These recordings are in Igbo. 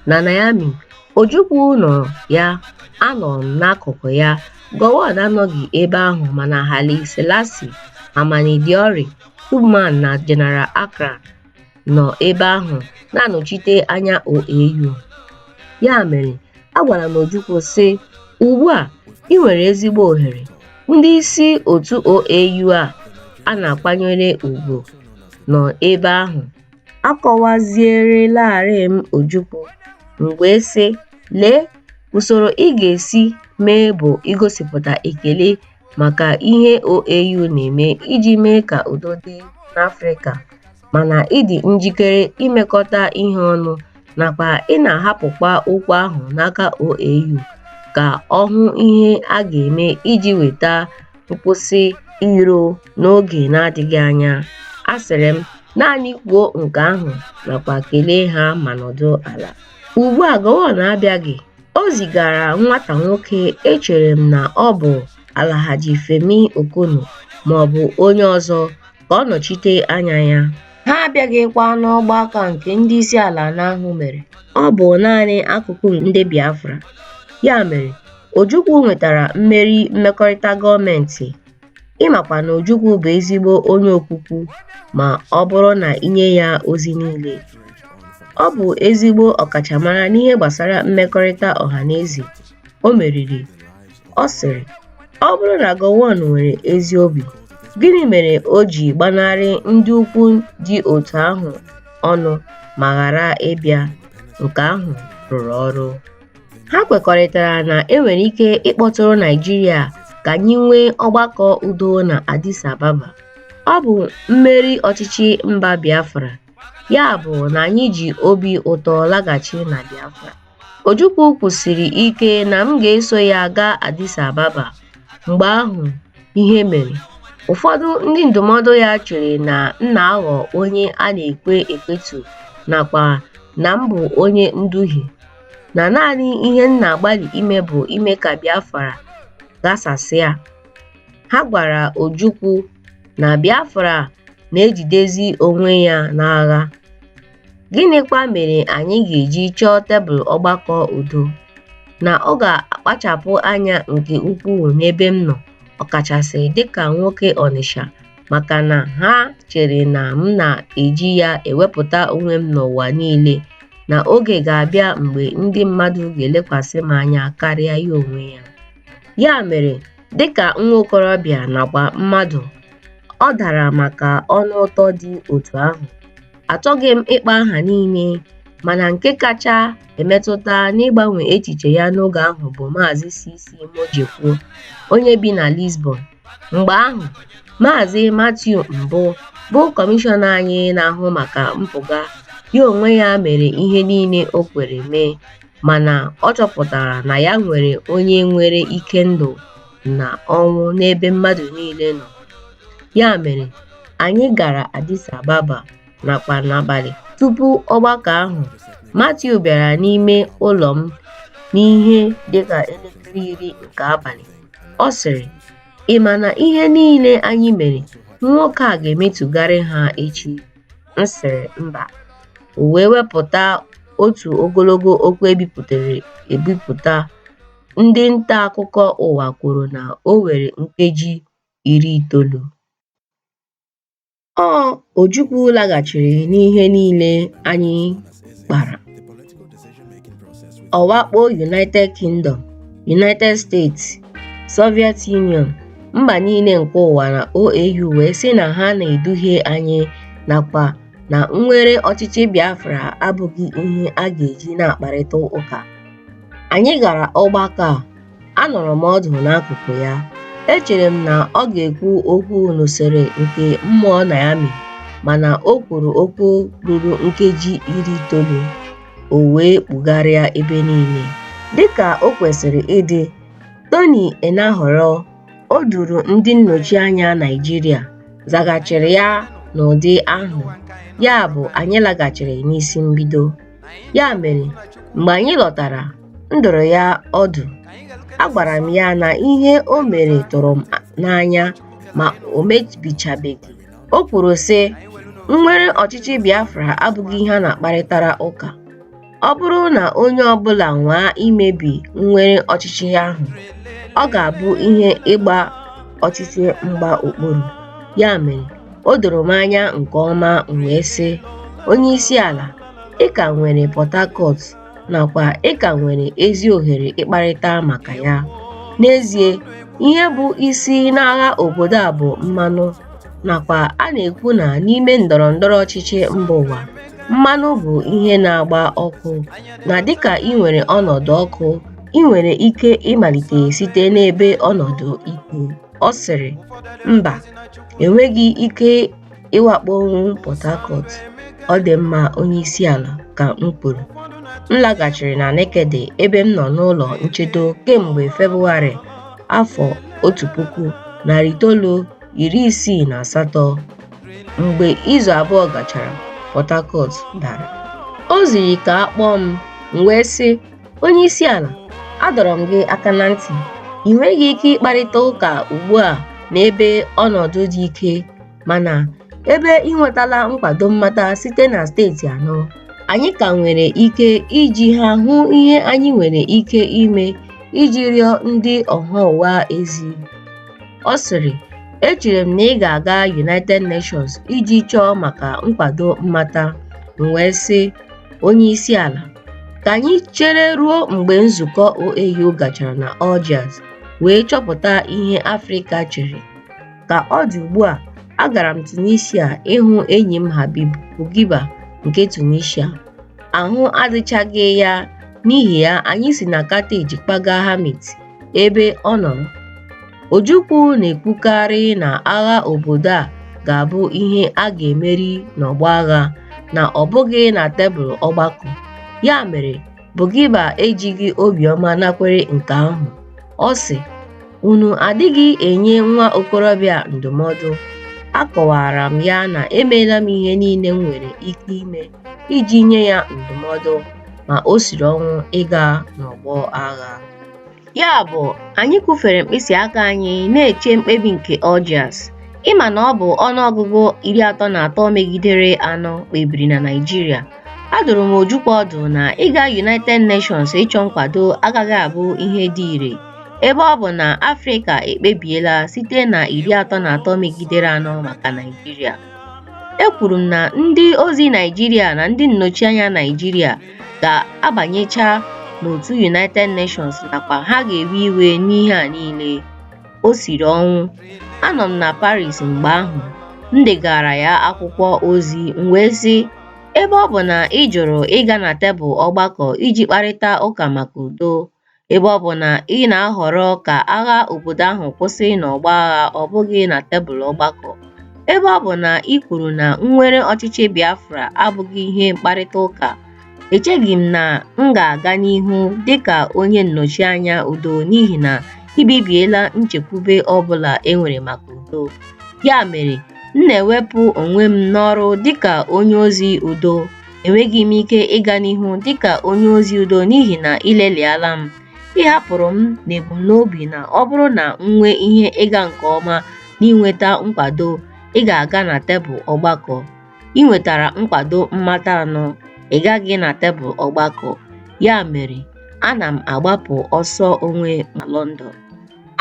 Na Niamey, Ojukwu nọrọ ya, anọrọ m n'akụkụ ya. Gowon anọghị ebe ahụ mana Haile Selassie, Hamani Diori, Tubman na General Accra nọ ebe ahụ na-anọchite anya OAU. Ya mere, agwara m Ojukwu sị, ugbu a ị nwere ezigbo ohere. Ndị isi otu OAU a na-akwanyere ùgwù nọ ebe ahụ. Akọwazielarị m Ojukwu mgbe sị, lee, usoro ị ga-esi mee bụ igosipụta ekele maka ihe OAU na-eme iji mee ka udo dị n'Afrịka, mana ịdị njikere imekọta ihe ọnụ nakwa ị na-ahapụkwa okwu ahụ n'aka OAU ka ọ hụ ihe a ga-eme iji weta nkwụsị iro n'oge na-adịghị anya. Asịrị m, naanị kwuo nke ahụ nakwa kelee ha ma nọdụ ala. Ugbu a Gowon abịaghị. O zigara nwata nwoke echere m na ọ bụ Alhaji Femi Okono ma ọ bụ onye ọzọ ka ọ nọchite anya ya. Ha abịaghịkwa n'ọgbakọ nke ndị isi ala ahụ mere. Ọ bụ naanị akụkụ ndị Biafra. Ya mere, Ojukwu nwetara mmeri mmekọrịta gọọmenti. Ịmakwa na Ojukwu bụ ezigbo onye okwukwu ma ọ bụrụ na inye ya ozi niile. Ọ bụ ezigbo ọkachamara n'ihe gbasara mmekọrịta ọhaneze. O meriri. Ọ sịrị, ọ bụrụ na Gowon nwere ezi obi, gịnị mere o ji gbanarị ndị ukwu dị otu ahụ ọnụ ma ghara ịbịa? Nke ahụ rụrụ ọrụ. Ha kwekọrịtara na enwere ike ịkpọtụrụ Naịjirịa ka anyị nwee ọgbakọ udo na Addis Ababa. Ọ bụ mmeri ọchịchị mba Biafra. Ya bụ na anyị ji obi ụtọ laghachi na Biafra. Ojukwu kwusiri ike na m ga-eso ya gaa Addis Ababa. Mgbe ahụ ihe mere, ụfọdụ ndị ndụmọdụ ya chere na m na-aghọ onye a na-ekwe ekwetu nakwa na m bụ onye nduhie, na naanị ihe m na-agbalị ime bụ ime ka Biafra gasasịa. Ha gwara Ojukwu na Biafra na-ejidezi onwe ya n'agha. Gịnịkwa mere anyị ga-eji chọọ tebụl ọgbakọ udo? Na ọ ga-akpachapụ anya nke ukwuu n'ebe m nọ, ọkachasị dịka nwoke Ọnịsha, maka na ha chere na m na-eji ya ewepụta onwe m n'ụwa niile, na oge ga-abịa mgbe ndị mmadụ ga-elekwasị m anya karịa ya onwe ya. Ya mere, dịka nwa okorobịa nakwa mmadụ, ọ dara maka ọnụ ụtọ dị otu ahụ. Achọghị m ịkpa aha niile, mana nke kacha emetụta n'ịgbanwe echiche ya n'oge ahụ bụ Maazị C.C. Mojekwo, onye bi na Lisbon. Mgbe ahụ, Maazị Matthew Mbụ bụ kọmishọna anyị na-ahụ maka mpụga, ya onwe ya mere ihe niile o kwere mee, mana ọ chọpụtara na ya nwere onye nwere ike ndụ na ọnwụ n'ebe mmadụ niile nọ. Ya mere, anyị gara Addis Ababa nakwa n'abalị tupu ọgbakọ ahụ. Matthew bịara n'ime ụlọ m n'ihe dịka elekere 10 nke abalị. Ọ sịrị, ị ma na ihe niile anyị mere, nwoke a ga-emetụgharị ha echi? M sịrị, mba. O wee wepụta otu ogologo okwu ebipụta. Ndị nta akụkọ ụwa kwuru na o were nkeji 90. Ojukwu laghachiri n'ihe niile anyị kpara. Ọ wakpo United Kingdom, United States, Soviet Union, mba niile nke ụwa na OAU wee sị na ha na-eduhie anyị nakwa na nnwere ọchịchị Biafra abụghị ihe a ga-eji na-akparịta ụka. Anyị gara ọgbakọ a. Anọrọ m ọdụ n'akụkụ ya. Echere m na ọ ga-ekwu okwu n'usoro nke mmụọ Niamey, mana o kwuru okwu ruru nkeji 90. O wee kpugharịa ebe niile dịka o kwesịrị ịdị. Tony Enahoro, o duru ndị nnọchi anya Naịjirịa, zaghachiri ya n'ụdị ahụ. Ya bụ, anyị laghachiri n'isi mbido. Ya mere, mgbe anyị lọtara, m dụrụ ya ọdụ. Agwara m ya na ihe o mere tụrụ m n'anya ma o mebichabeghị. O kwuru sị, nnwere ọchịchị Biafra abụghị ihe a na-akparịtara ụka. Ọ bụrụ na onye ọbụla nwaa imebi nnwere ọchịchị ahụ, ọ ga-abụ ihe ịgba ọchịchị mgba okpuru. Ya mere, o doro m anya nke ọma wee sị, Onyeisiala, ị ka nwere Port Harcourt nakwa ị ka nwere ezi ohere ịkparịta maka ya. N'ezie, ihe bụ isi n'agha obodo a bụ mmanụ, nakwa a na-ekwu na n'ime ndọrọndọrọ ọchịchị mba ụwa, mmanụ bụ ihe na-agba ọkụ, na dịka ị nwere ọnọdụ ọkụ, ị nwere ike ịmalite site n'ebe ọnọdụ ikwu. Ọ sịrị, mba, enweghị ike ịwakpọnwu Port Harcourt. Ọ dị mma, Onyeisiala, ka m kwuru. M laghachiri na Nekede ebe m nọ n'ụlọ nchedo kemgbe Febụwarị 1968. Mgbe izu abụọ gachara, Port Harcourt dara. O ziri ka a kpọọ m wee sị, Onyeisiala, adọrọ m gị aka na ntị, ị nweghị ike ịkparịta ụka ugbu a n'ebe ọnọdụ dị ike, mana ebe ị nwetala nkwado mmata site na steeti 4, anyị ka nwere ike iji ha hụ ihe anyị nwere ike ime iji rịọ ndị ọha ụwa ezi. Ọ sịrị, echere m na ị ga-aga United Nations iji chọọ maka nkwado mmata. M wee sị, Onyeisiala, ka anyị chere ruo mgbe nzukọ OAU gachara na Algiers wee chọpụta ihe Afrịka chere. Ka ọ dị ugbu a, agara m Tunisia ịhụ enyi m Habib Bourguiba nke Tunisia. Ahụ adịchaghị ya, n'ihi ya anyị si na Carthage kpaga Hamit ebe ọ nọrọ. Ojukwu na-ekwukarị na agha obodo a ga-abụ ihe a ga-emeri n'ọgbọ agha, na ọ bụghị na tebụl ọgbakọ. Ya mere, Bourguiba ejighị obiọma nakwere nke ahụ. Ọ sị, unu adịghị enye nwa okorobịa ndụmọdụ. Akọwara m ya na emeela m ihe niile m nwere ike ime iji nye ya ndụmọdụ, ma o siri ọnwụ ịga n'ọgbọ agha. Ya bụ, anyị kwụfere mkpịsị aka anyị na-eche mkpebi nke Algiers. Ịma na ọ bụ ọnụọgụgụ 33 megidere 4 kpebiri na Naịjirịa. Adụrụ m Ojukwu ọdụ na ịga United Nations ịchọ nkwado agaghị abụ ihe dị ire, ebe ọ bụ na Afrịka ekpebiela site na 33 megidere 4 maka Naịjirịa. Ekwuru m na ndị ozi Naịjirịa na ndị nnọchianya Naịjirịa ga-abanyecha n'otu United Nations, nakwa ha ga-ewe iwe n'ihe a niile. O siri ọnwụ. Anọ m na Paris mgbe ahụ. M degara ya akwụkwọ ozi wee sị, ebe ọ bụ na ị jụrụ ịga na tebụl ọgbakọ iji kparịta ụka maka udo, ebe ọ bụ na ị na-ahọrọ ka agha obodo ahụ kwụsị n'ọgbọ agha ọ bụghị na tebụl ọgbakọ, ebe ọ bụ na ị kwuru na nnwere ọchịchị Biafra abụghị ihe mkparịta ụka, echeghị m na m ga-aga n'ihu dịka onye nnọchianya udo, n'ihi na ibibiela nchekwube ọbụla enwere maka udo. Ya mere, m na-ewepụ onwe m n'ọrụ dịka onye ozi udo. Enweghị m ike ịga n'ihu dịka onye ozi udo n'ihi na ileliala m. Ị hapụrụ m n'ebumnobi na ọ bụrụ na m nwee ihe ịga nke ọma n'inweta nkwado, ị ga-aga na tebụl ọgbakọ. Ị nwetara nkwado mmata 4, ị gaghị na tebụl ọgbakọ. Ya mere, ana m agbapụ ọsọ onwe na London.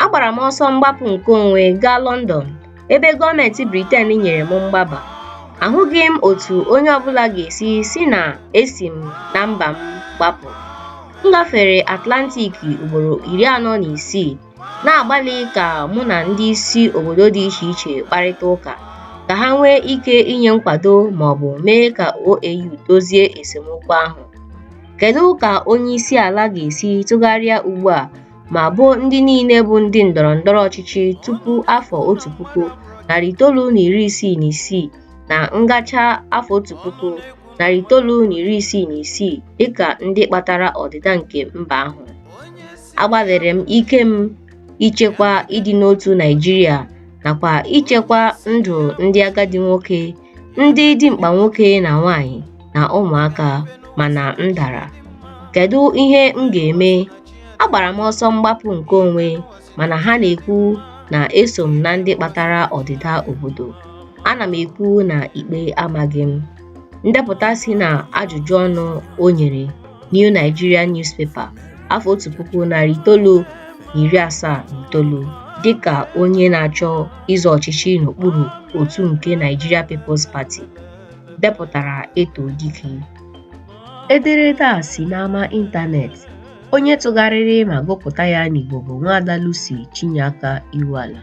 Agbara m ọsọ mgbapụ nke onwe gaa London, ebe gọọmenti Britain nyere m mgbaba. Ahụghị m otu onye ọbụla ga-esi si na esi m na mba m gbapụ. M gafere Atlantic ugboro 46, na-agbalị ka mụ na ndị isi obodo dị iche iche kparịta ụka, ka ha nwee ike inye nkwado ma ọ bụ mee ka OAU dozie esemokwu ahụ. Kedu ka Onyeisiala ga-esi tụgharịa ugbu a ma bụ ndị niile bụ ndị ndọrọndọrọ ọchịchị tupu afọ 1966 na ngacha afọ 1966 dịka ndị kpatara ọdịda nke mba ahụ? Agbalịrị m ike m ichekwa ịdị n'otu Naịjirịa nakwa ichekwa ndụ ndị agadi nwoke, ndị dimkpa nwoke na nwanyị na ụmụaka, mana m dara. Kedu ihe m ga-eme? Agbara m ọsọ mgbapụ nke onwe, mana ha na-ekwu na eso m na ndị kpatara ọdịda obodo. Ana m ekwu na ikpe amaghị m. Ndepụta si na ajụjụ ọnụ o nyere New Nigerian Newspaper afọ 1979 dịka onye na-achọ ịzọ ọchịchị n'okpuru otu nke Nigeria People's Party depụtara Eto Dike. Ederede a si n'ama ịntanetị. Onye tụgharịrị ma gụpụta ya n'Igbo bụ Nwaada Lucy Chinyeaka Ihuala.